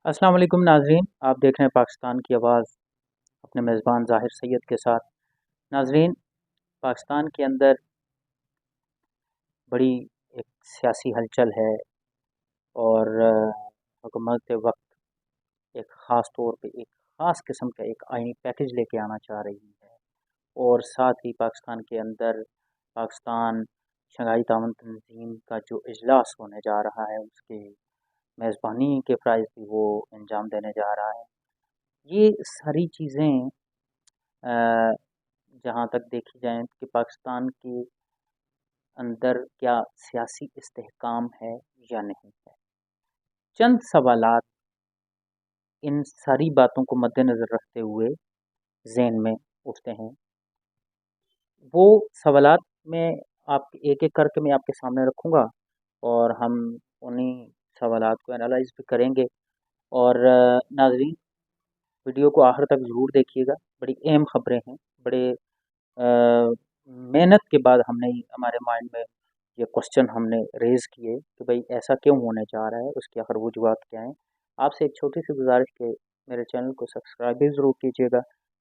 السلام علیکم ناظرین، آپ دیکھ رہے ہیں پاکستان کی آواز اپنے میزبان ظاہر سید کے ساتھ۔ ناظرین، پاکستان کے اندر بڑی ایک سیاسی ہلچل ہے اور حکومت وقت ایک خاص طور پہ ایک خاص قسم کا ایک آئینی پیکج لے کے آنا چاہ رہی ہے، اور ساتھ ہی پاکستان کے اندر پاکستان شنگھائی تعاون تنظیم کا جو اجلاس ہونے جا رہا ہے اس کے میزبانی کے فرائض بھی وہ انجام دینے جا رہا ہے۔ یہ ساری چیزیں جہاں تک دیکھی جائیں کہ پاکستان کے اندر کیا سیاسی استحکام ہے یا نہیں ہے، چند سوالات ان ساری باتوں کو مد نظر رکھتے ہوئے ذہن میں اٹھتے ہیں۔ وہ سوالات میں آپ ایک ایک کر کے میں آپ کے سامنے رکھوں گا اور ہم انہیں سوالات کو انالائز بھی کریں گے۔ اور ناظرین، ویڈیو کو آخر تک ضرور دیکھیے گا، بڑی اہم خبریں ہیں، بڑے محنت کے بعد ہم نے ہمارے مائنڈ میں یہ کوسچن ہم نے ریز کیے کہ بھئی ایسا کیوں ہونے جا رہا ہے، اس کی آخر وجوہات کیا ہیں۔ آپ سے ایک چھوٹی سی گزارش کہ میرے چینل کو سبسکرائب بھی ضرور کیجیے گا،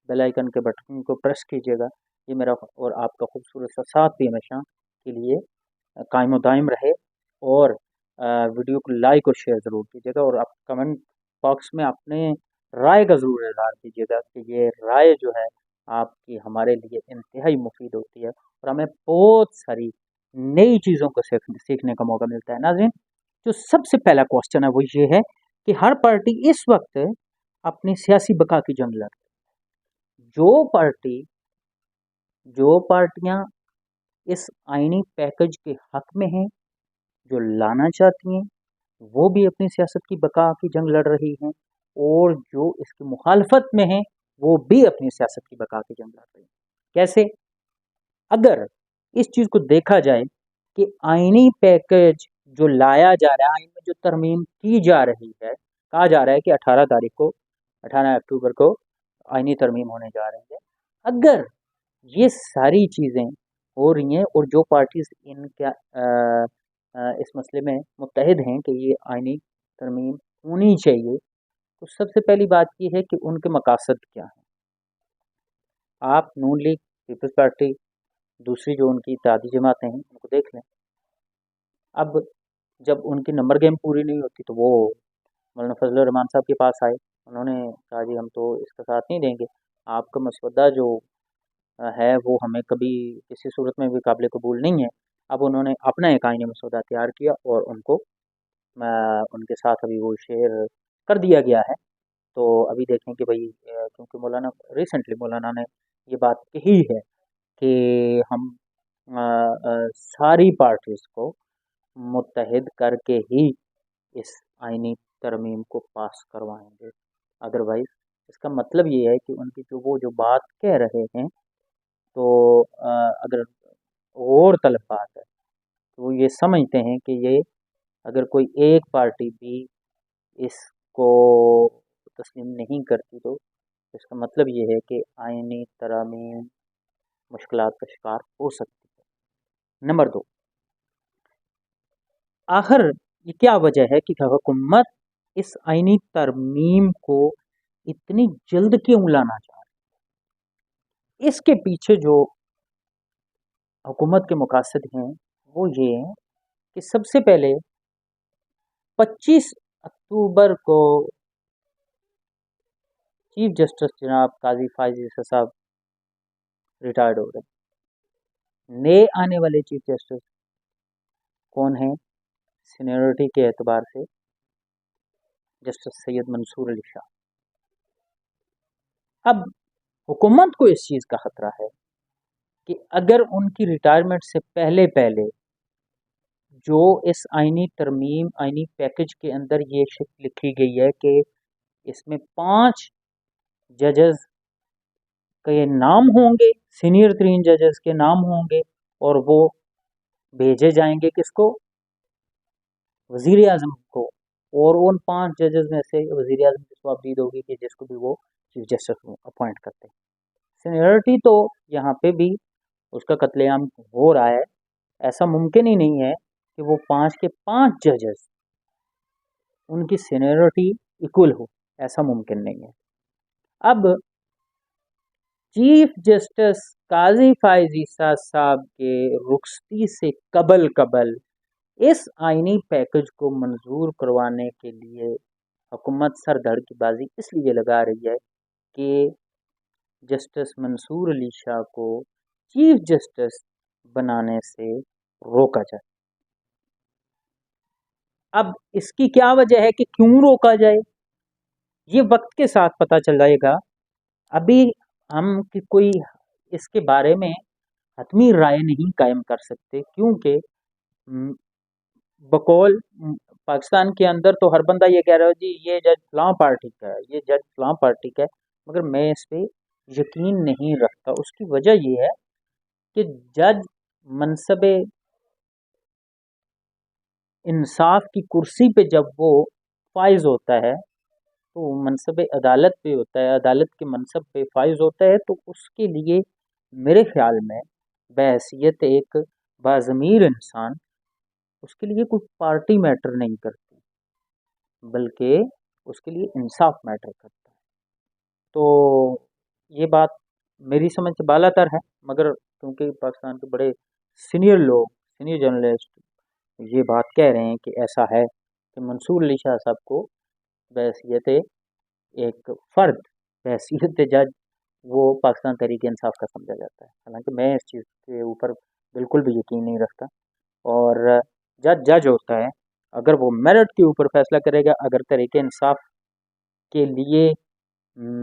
بیل آئیکن کے بٹن کو پریس کیجیے گا، یہ میرا اور آپ کا خوبصورت سا ساتھ بھی ہمیشہ کے لیے قائم و دائم رہے۔ اور ویڈیو کو لائک اور شیئر ضرور کیجیے گا، اور آپ کمنٹ باکس میں اپنے رائے کا ضرور اظہار کیجیے گا کہ یہ رائے جو ہے آپ کی ہمارے لیے انتہائی مفید ہوتی ہے اور ہمیں بہت ساری نئی چیزوں کو سیکھنے کا موقع ملتا ہے۔ ناظرین، جو سب سے پہلا کوسچن ہے وہ یہ ہے کہ ہر پارٹی اس وقت اپنی سیاسی بقا کی جنگ لڑ رہی ہے۔ جو پارٹیاں اس آئینی پیکج کے حق میں ہیں، جو لانا چاہتی ہیں، وہ بھی اپنی سیاست کی بقا کی جنگ لڑ رہی ہیں، اور جو اس کی مخالفت میں ہیں وہ بھی اپنی سیاست کی بقا کی جنگ لڑ رہی ہیں۔ کیسے؟ اگر اس چیز کو دیکھا جائے کہ آئینی پیکج جو لایا جا رہا ہے، آئین میں جو ترمیم کی جا رہی ہے، کہا جا رہا ہے کہ 18 اکتوبر کو آئینی ترمیم ہونے جا رہی ہے۔ اگر یہ ساری چیزیں ہو رہی ہیں اور جو پارٹیز ان کا اس مسئلے میں متحد ہیں کہ یہ آئینی ترمیم ہونی چاہیے، تو سب سے پہلی بات یہ ہے کہ ان کے مقاصد کیا ہیں۔ آپ نون لیگ، پیپلز پارٹی، دوسری جو ان کی اتحادی جماعتیں ہیں ان کو دیکھ لیں۔ اب جب ان کی نمبر گیم پوری نہیں ہوتی تو وہ مولانا فضل الرحمان صاحب کے پاس آئے، انہوں نے کہا جی ہم تو اس کا ساتھ نہیں دیں گے، آپ کا مسودہ جو ہے وہ ہمیں کبھی کسی صورت میں بھی قابل قبول نہیں ہے۔ اب انہوں نے اپنا ایک آئینی مسودہ تیار کیا اور ان کو ان کے ساتھ ابھی وہ شیئر کر دیا گیا ہے۔ تو ابھی دیکھیں کہ بھئی کیونکہ مولانا نے یہ بات کہی ہے کہ ہم ساری پارٹیز کو متحد کر کے ہی اس آئینی ترمیم کو پاس کروائیں گے، ادروائز اس کا مطلب یہ ہے کہ ان کی وہ جو بات کہہ رہے ہیں، تو اگر غور طلب بات ہے تو وہ یہ سمجھتے ہیں کہ یہ اگر کوئی ایک پارٹی بھی اس کو تسلیم نہیں کرتی تو اس کا مطلب یہ ہے کہ آئینی ترامیم مشکلات کا شکار ہو سکتی ہے۔ نمبر 2، آخر یہ کیا وجہ ہے کہ حکومت اس آئینی ترمیم کو اتنی جلد کیوں لانا چاہ رہی ہے؟ اس کے پیچھے جو حکومت کے مقاصد ہیں وہ یہ ہیں کہ سب سے پہلے 25 اکتوبر کو چیف جسٹس جناب قاضی فائز عیسی صاحب ریٹائرڈ ہو گئے۔ نئے آنے والے چیف جسٹس کون ہیں؟ سینیورٹی کے اعتبار سے جسٹس سید منصور علی شاہ۔ اب حکومت کو اس چیز کا خطرہ ہے کہ اگر ان کی ریٹائرمنٹ سے پہلے جو اس آئینی ترمیم آئینی پیکج کے اندر یہ شکل لکھی گئی ہے کہ اس میں 5 ججز کے نام ہوں گے، سینئر ترین ججز کے نام ہوں گے، اور وہ بھیجے جائیں گے کس کو؟ وزیر اعظم کو، اور ان 5 ججز میں سے وزیر اعظم کی صوابدید ہوگی کہ جس کو بھی وہ چیف جسٹس اپوائنٹ کرتے ہیں۔ سینیورٹی تو یہاں پہ بھی اس کا قتل عام ہو رہا ہے، ایسا ممکن ہی نہیں ہے کہ وہ 5 کے 5 ججز ان کی سینیورٹی इक्वल हो, ऐसा मुमकिन नहीं है। अब चीफ जस्टिस काजी फायज ईसा साहब के रुखसती से कबल कबल इस आईनी पैकेज को मंजूर करवाने के लिए हुकूमत सर धड़ की बाजी इसलिए लगा रही है कि जस्टिस मंसूर अली शाह को चीफ जस्टिस बनाने से रोका जाए। अब इसकी क्या वजह है कि क्यों रोका जाए, ये वक्त के साथ पता चल जाएगा। अभी हम कि कोई इसके बारे में हतमी राय नहीं कायम कर सकते, क्योंकि बकौल पाकिस्तान के अंदर तो हर बंदा ये कह रहा है जी ये जज फलां पार्टी का है, ये जज फलां पार्टी का है, मगर मैं इस पे यकीन नहीं रखता। उसकी वजह ये है कि जज मनसबे इंसाफ की कुर्सी पे जब वो फाइज होता है तो वो मनसबे अदालत पे होता है, अदालत के मनसब पे फाइज होता है, तो उसके लिए मेरे ख्याल में बहैसियत एक बाज़मीर इंसान उसके लिए कोई पार्टी मैटर नहीं करती, बल्कि उसके लिए इंसाफ मैटर करता है। तो ये बात मेरी समझ से बालातर है, मगर क्योंकि पाकिस्तान के बड़े सीनियर लोग, सीनियर जर्नलिस्ट ये बात कह रहे हैं कि ऐसा है कि मंसूर अली शाह साहब को बहैसियत एक फ़र्द, बहैसियत जज वो पाकिस्तान तहरीक इंसाफ का समझा जाता है। हालांकि मैं इस चीज़ के ऊपर बिल्कुल भी यकीन नहीं रखता। और जज जज होता है, अगर वो मेरिट के ऊपर फैसला करेगा, अगर तहरीक इंसाफ के लिए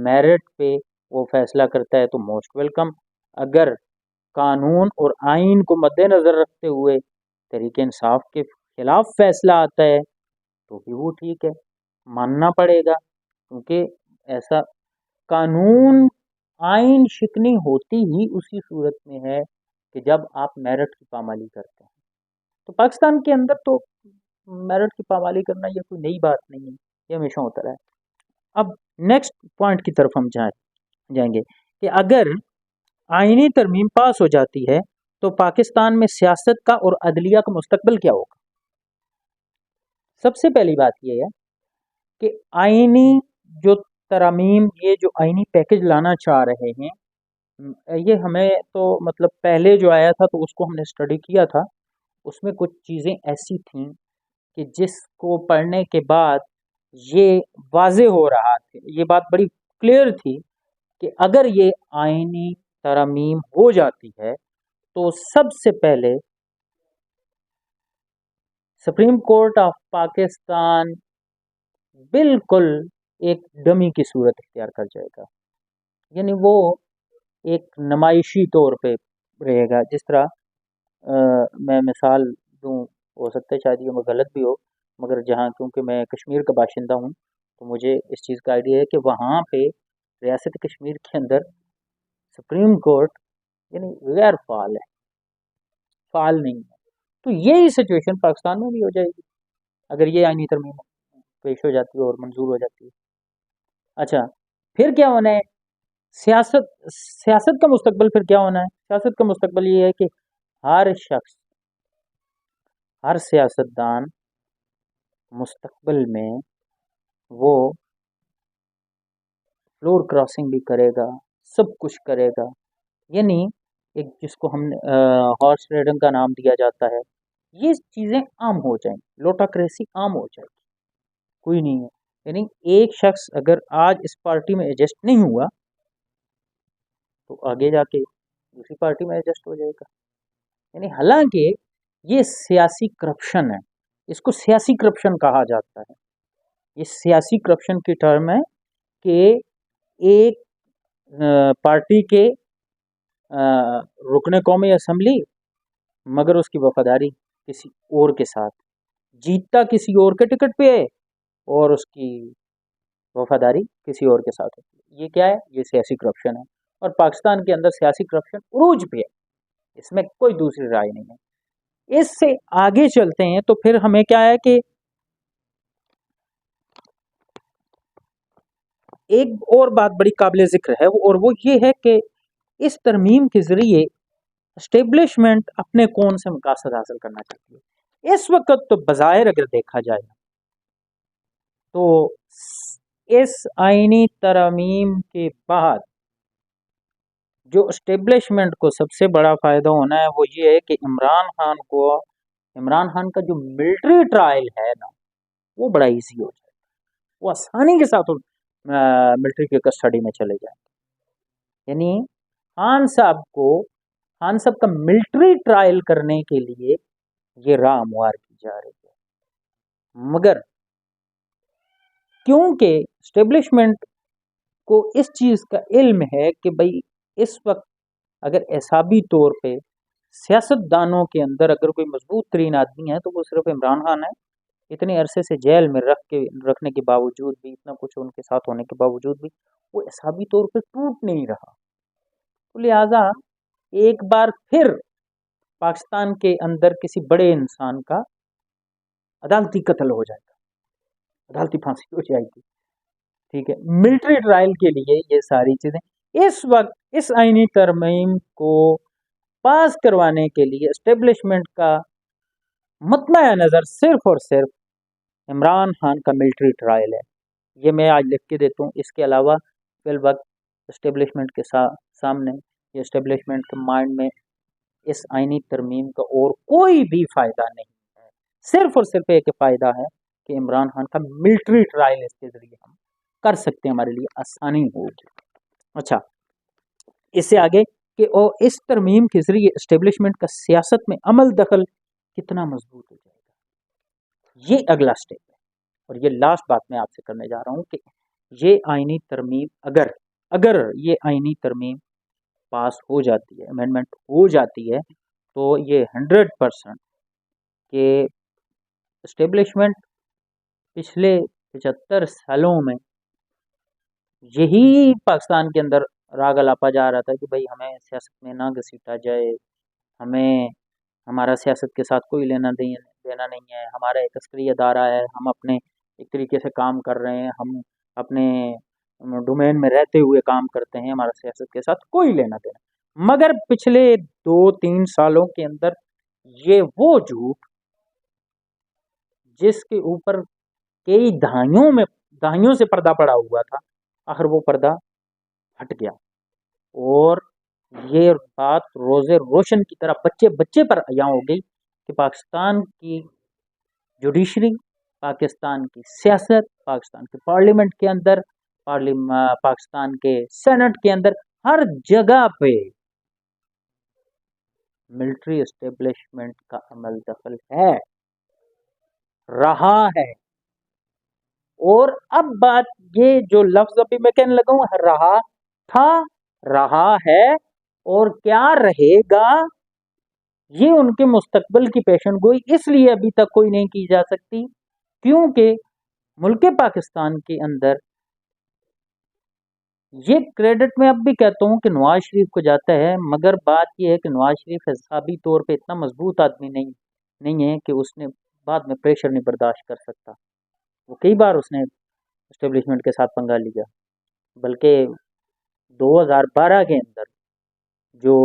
मेरिट पे वो फैसला करता है तो मोस्ट वेलकम। अगर कानून और आइन को मद्देनज़र रखते हुए तहरीक इंसाफ के खिलाफ फैसला आता है तो भी वो ठीक है, मानना पड़ेगा, क्योंकि ऐसा कानून आइन शिकनी होती ही उसी सूरत में है कि जब आप मेरिट की पामाली करते हैं। तो पाकिस्तान के अंदर तो मेरिट की पामाली करना ये कोई नई बात नहीं है, ये हमेशा होता रहा है। अब नेक्स्ट पॉइंट की तरफ हम जाएंगे कि अगर आईनी तरमीम पास हो जाती है तो पाकिस्तान में सियासत का और अदलिया का मुस्तकबिल क्या होगा। सबसे पहली बात यह है कि आईनी जो तरमीम, ये जो आईनी पैकेज लाना चाह रहे हैं, ये हमें तो मतलब पहले जो आया था तो उसको हमने स्टडी किया था, उसमें कुछ चीज़ें ऐसी थीं कि जिसको पढ़ने के बाद ये वाज़े हो रहा था, ये बात बड़ी क्लियर थी कि अगर ये आईनी तरमीम हो जाती है तो सबसे पहले सुप्रीम कोर्ट ऑफ पाकिस्तान बिल्कुल एक डमी की सूरत इख्तियार कर जाएगा। यानी वो एक नुमाइशी तौर पे रहेगा। जिस तरह मैं मिसाल दूँ, हो सकता है शायद ये मैं गलत भी हो, मगर जहाँ क्योंकि मैं कश्मीर का बाशिंदा हूँ तो मुझे इस चीज़ का आइडिया है कि वहाँ पे रियासत कश्मीर के अंदर सुप्रीम कोर्ट यानी गैर फाल है, फाल नहीं है। तो यही सिचुएशन पाकिस्तान में भी हो जाएगी अगर ये आईनी तरमीम पेश हो जाती है और मंजूर हो जाती है। अच्छा, फिर क्या होना है, सियासत सियासत का मुस्तकबिल फिर क्या होना है। सियासत का मुस्तकबिल ये है कि हर शख्स, हर सियासतदान मुस्तकबिल में वो फ्लोर क्रॉसिंग भी करेगा, सब कुछ करेगा। यानी एक जिसको हमने हॉर्स ट्रेडिंग का नाम दिया जाता है, ये चीज़ें आम हो जाएंगी, लोटाक्रेसी आम हो जाएगी, कोई नहीं है। यानी एक शख्स अगर आज इस पार्टी में एडजस्ट नहीं हुआ तो आगे जाके दूसरी पार्टी में एडजस्ट हो जाएगा। यानी हालांकि ये सियासी करप्शन है, इसको सियासी करप्शन कहा जाता है। ये सियासी करप्शन की टर्म है कि एक पार्टी के रुकने कौमी असम्बली, मगर उसकी वफादारी किसी और के साथ, जीतता किसी और के टिकट पे है और उसकी वफादारी किसी और के साथ है। ये क्या है, ये सियासी करप्शन है। और पाकिस्तान के अंदर सियासी करप्शन उरूज पे है, इसमें कोई दूसरी राय नहीं है। इससे आगे चलते हैं तो फिर हमें क्या है कि एक और बात बड़ी काबिल जिक्र है, और वो ये है कि इस तरमीम के जरिए एस्टेब्लिशमेंट अपने कौन से मकासद हासिल करना चाहती है। इस वक्त तो बज़ाहिर अगर देखा जाए तो इस आईनी तरमीम के बाद जो इस्टेब्लिशमेंट को सबसे बड़ा फ़ायदा होना है वो ये है कि इमरान खान का जो मिलिट्री ट्रायल है ना, वो बड़ा इजी हो जाए, वो आसानी के साथ मिलिट्री के कस्टडी में चले जाएंगे। यानी खान साहब का मिलिट्री ट्रायल करने के लिए ये राह हमवार की जा रही है। मगर क्योंकि इस्टेब्लिशमेंट को इस चीज़ का इल्म है कि भाई इस वक्त अगर एहसाबी तौर पे सियासतदानों के अंदर अगर कोई मजबूत तरीन आदमी है तो वो सिर्फ इमरान खान है। इतने अरसे से जेल में रखने के बावजूद भी, इतना कुछ उनके साथ होने के बावजूद भी वो एहसाबी तौर पे टूट नहीं रहा। तो लिहाजा एक बार फिर पाकिस्तान के अंदर किसी बड़े इंसान का अदालती कत्ल हो जाएगा, अदालती फांसी हो जाएगी। ठीक है, मिलिट्री ट्रायल के लिए ये सारी चीजें इस वक्त इस आईनी तरमीम को पास करवाने के लिए एस्टेब्लिशमेंट का मतमा नज़र सिर्फ और सिर्फ इमरान खान का मिलिट्री ट्रायल है। ये मैं आज लिख के देता हूँ। इसके अलावा फिल वक्त एस्टेब्लिशमेंट के सामने या एस्टेब्लिशमेंट के माइंड में इस आईनी तरमीम का और कोई भी फ़ायदा नहीं है। सिर्फ और सिर्फ एक फ़ायदा है कि इमरान खान का मिलिट्री ट्रायल इसके ज़रिए हम कर सकते हैं, हमारे लिए आसानी होगी। अच्छा, इससे आगे कि इस तरमीम के ज़रिए एस्टेब्लिशमेंट का सियासत में अमल दखल कितना मजबूत हो जाएगा, ये अगला स्टेप है। और ये लास्ट बात मैं आपसे करने जा रहा हूँ कि ये आईनी तरमीम अगर ये आईनी तरमीम पास हो जाती है, अमेंडमेंट हो जाती है, तो ये 100% के एस्टेब्लिशमेंट पिछले 75 सालों में यही पाकिस्तान के अंदर राग अलापा जा रहा था कि भाई हमें सियासत में ना घसीटा जाए, हमें हमारा सियासत के साथ कोई लेना देना नहीं है, हमारा एक अस्करी अदारा है, हम अपने एक तरीके से काम कर रहे हैं, हम अपने डोमेन में रहते हुए काम करते हैं, हमारा सियासत के साथ कोई लेना देना। मगर पिछले 2-3 सालों के अंदर ये वो झूठ जिसके ऊपर कई दहाइयों से पर्दा पड़ा हुआ था, आखिर वो पर्दा हट गया और ये बात रोज़े रोशन की तरह बच्चे पर अया हो गई कि पाकिस्तान की जुडिशरी, पाकिस्तान की सियासत, पाकिस्तान के पार्लियामेंट के अंदर, पाकिस्तान के सेनेट के अंदर, हर जगह पे मिलिट्री एस्टेब्लिशमेंट का अमल दखल है, रहा है। और अब बात ये जो लफ्ज अभी मैं कहने लगा हूं, रहा था, रहा है और क्या रहेगा, ये उनके मुस्तकबिल की पेशन गोई इसलिए अभी तक कोई नहीं की जा सकती क्योंकि मुल्क पाकिस्तान के अंदर ये क्रेडिट मैं अब भी कहता हूँ कि नवाज शरीफ को जाता है। मगर बात यह है कि नवाज शरीफ हिसाबी तौर पे इतना मजबूत आदमी नहीं है कि उसने बाद में प्रेशर नहीं बर्दाश्त कर सकता। वो कई बार उसने एस्टेब्लिशमेंट के साथ पंगा लिया, बल्कि 2012 के अंदर जो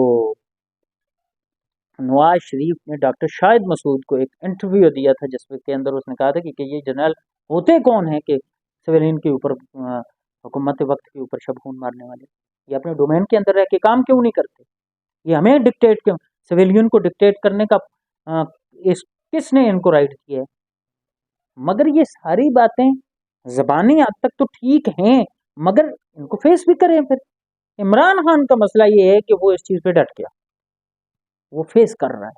नवाज शरीफ ने डॉक्टर शाहिद मसूद को एक इंटरव्यू दिया था जिसके के अंदर उसने कहा था कि ये जनरल होते कौन है कि सिविलियन के ऊपर, हुकूमत वक्त के ऊपर शबखून मारने वाले, ये अपने डोमेन के अंदर रह के काम क्यों नहीं करते, ये हमें डिक्टेट क्यों, सिविलियन को डिक्टेट करने का किसने इनको राइट किया है। मगर ये सारी बातें ज़बानी हद तक तो ठीक हैं, मगर इनको फेस भी करें। फिर इमरान खान का मसला ये है कि वो इस चीज़ पे डट गया, वो फेस कर रहा है।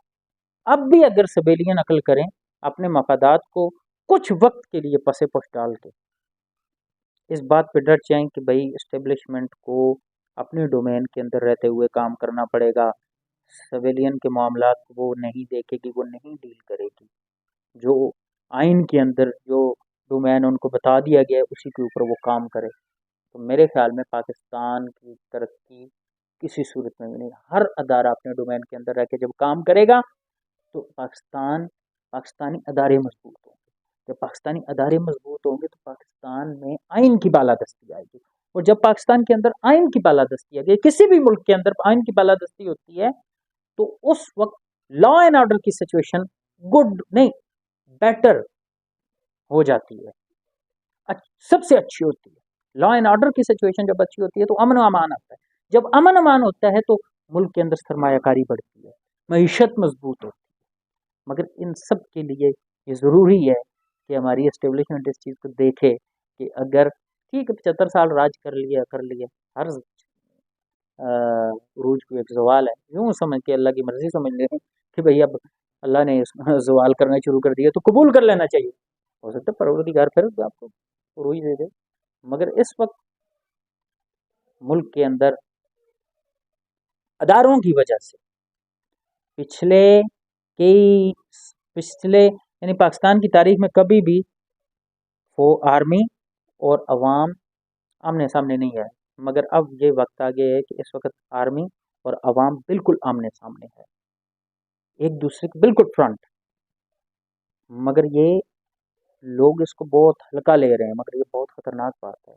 अब भी अगर सिविलियन अकल करें, अपने मफादात को कुछ वक्त के लिए पसे पुश डाल के इस बात पे डट जाएं कि भाई एस्टेब्लिशमेंट को अपने डोमेन के अंदर रहते हुए काम करना पड़ेगा, सिविलियन के मामलात वो नहीं देखेगी, वो नहीं डील करेगी, जो आइन के अंदर जो डोमेन उनको बता दिया गया है उसी के ऊपर वो काम करे। तो मेरे ख्याल में पाकिस्तान की तरक्की किसी सूरत में भी नहीं। हर अदारा अपने डोमेन के अंदर रह के जब काम करेगा तो पाकिस्तानी अदारे मजबूत होंगे। जब पाकिस्तानी अदारे मजबूत होंगे तो पाकिस्तान में आइन की बालादस्ती आएगी, और जब पाकिस्तान के अंदर आइन की बालादस्ती आएगी, किसी भी मुल्क के अंदर आइन की बालादस्ती होती है, तो उस वक्त लॉ एंड ऑर्डर की सिचुएशन गुड नहीं बेटर हो जाती है। सबसे अच्छी होती है। लॉ एंड ऑर्डर की सिचुएशन जब अच्छी होती है तो अमन अमान आता है। जब अमन अमान होता है तो मुल्क के अंदर सरमायाकारी बढ़ती है, मईशत मजबूत होती है। मगर इन सब के लिए ये ज़रूरी है कि हमारी एस्टेब्लिशमेंट इस चीज़ को देखे कि अगर ठीक है 75 साल राज कर लिया, हर उरूज को एक जवाल है, यूँ समझ के अल्लाह की मर्जी समझ ले कि भाई अब अल्लाह ने जवाल करना शुरू कर दिया तो कबूल कर लेना चाहिए। हो सकता है परवरदिगार फिर भी आपको उरूज दे दे। मगर इस वक्त मुल्क के अंदर अदारों की वजह से पिछले कई पिछले यानी पाकिस्तान की तारीख में कभी भी वो आर्मी और अवाम आमने सामने नहीं है। मगर अब ये वक्त आ गया है कि इस वक्त आर्मी और अवाम बिल्कुल आमने सामने है, एक दूसरे के बिल्कुल फ्रंट। मगर ये लोग इसको बहुत हल्का ले रहे हैं, मगर ये बहुत खतरनाक बात है।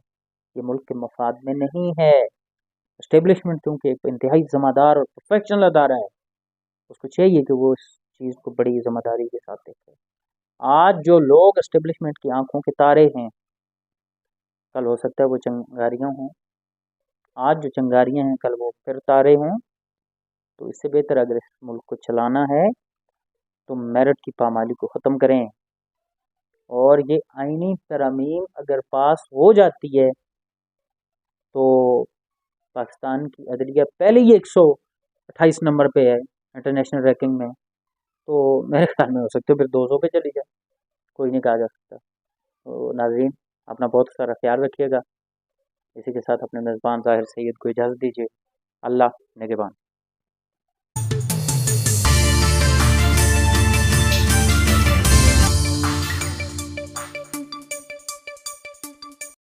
ये मुल्क के मफाद में नहीं है। एस्टेब्लिशमेंट क्योंकि एक इंतहाई ज़िम्मेदार और प्रोफेशनल अदारा है, उसको चाहिए कि वो इस चीज़ को बड़ी ज़िम्मेदारी के साथ देखे। आज जो लोग एस्टेब्लिशमेंट की आंखों के तारे हैं, कल हो सकता है वो चंगारियाँ हों। आज जो चंगारियाँ हैं कल वो फिर तारे हों। तो इससे बेहतर अगर इस मुल्क को चलाना है तो मेरिट की पामाली को ख़त्म करें। और ये आईनी तरमीम अगर पास हो जाती है तो पाकिस्तान की अदलिया पहले ही 128 नंबर पे है इंटरनेशनल रैंकिंग में, तो मेरे ख्याल में हो सकता है फिर 200 पे चली जाए, कोई नहीं कहा जा सकता। तो नाज़रीन, अपना बहुत सारा ख्याल रखिएगा। इसी के साथ अपने मेज़बान ज़ाहिर सैयद को इजाज़त दीजिए। अल्लाह निगहबान।